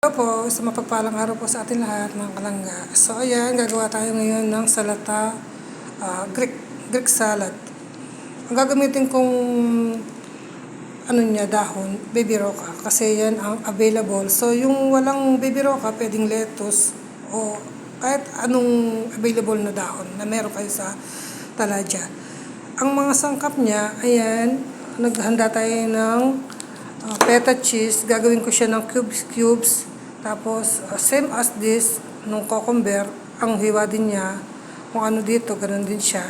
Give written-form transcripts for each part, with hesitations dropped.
Hello po, sa mapagpalang araw po sa atin lahat mga kalangga. So ayan, gagawa tayo ngayon ng salata, Greek salad. Ang gagamitin kong dahon, baby roca, kasi yan ang available. So yung walang baby roca, pwedeng lettuce o kahit anong available na dahon na meron kayo sa taladya. Ang mga sangkap niya, ayan, naghanda tayo ng feta cheese. Gagawin ko siya ng cubes. Tapos, same as this, nung cucumber, ang hiwa din niya. Kung ano dito, ganun din siya.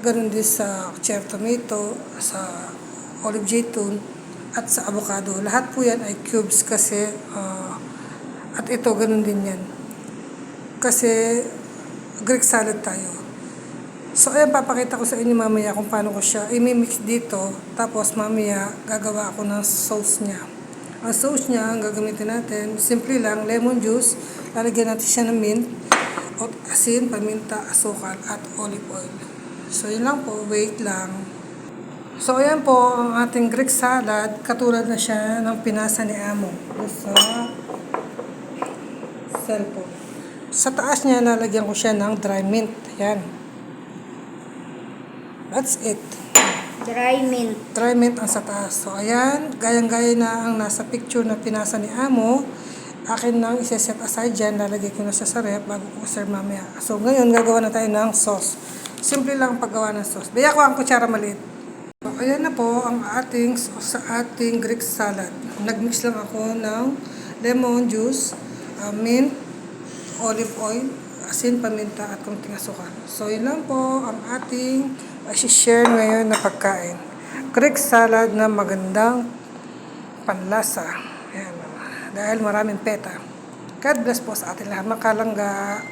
Ganun din sa cherry tomato, sa olive jaytune, at sa avocado. Lahat po yan ay cubes kasi, at ito, ganun din yan. Kasi, Greek salad tayo. So, ayan, papakita ko sa inyo mamaya kung paano ko siya i-mix dito. Tapos, mamaya, gagawa ako ng sauce niya. Ang sauce niya, ang gagamitin natin, simple lang, lemon juice. Lalagyan natin siya ng mint, asin, paminta, asukal, at olive oil. So, yun lang po. Wait lang. So, ayan po, ang ating Greek salad. Katulad na siya ng pinasa ni Amo. Sa cellphone. Sa taas niya, lalagyan ko siya ng dry mint. Ayan. That's it. Dry mint. Dry mint ang sa taas. So, ayan. Gayang-gaya na ang nasa picture na pinasa ni Amo. Akin nang isa-set aside dyan. Lalagay ko na siya sa rep bago ko serve mamaya. So, ngayon, gagawa na tayo ng sauce. Simple lang ang paggawa ng sauce. Baya ko ang kutsara maliit. So, ayan na po ang ating sauce sa ating Greek salad. Nagmix lang ako ng lemon juice, mint, olive oil, asin, paminta, at konting asukal. So, yun lang po ang ating i-share ngayon na pagkain. Greek salad na magandang panlasa. Ayan, dahil maraming peta. God bless po sa atin lahat. Makalangga.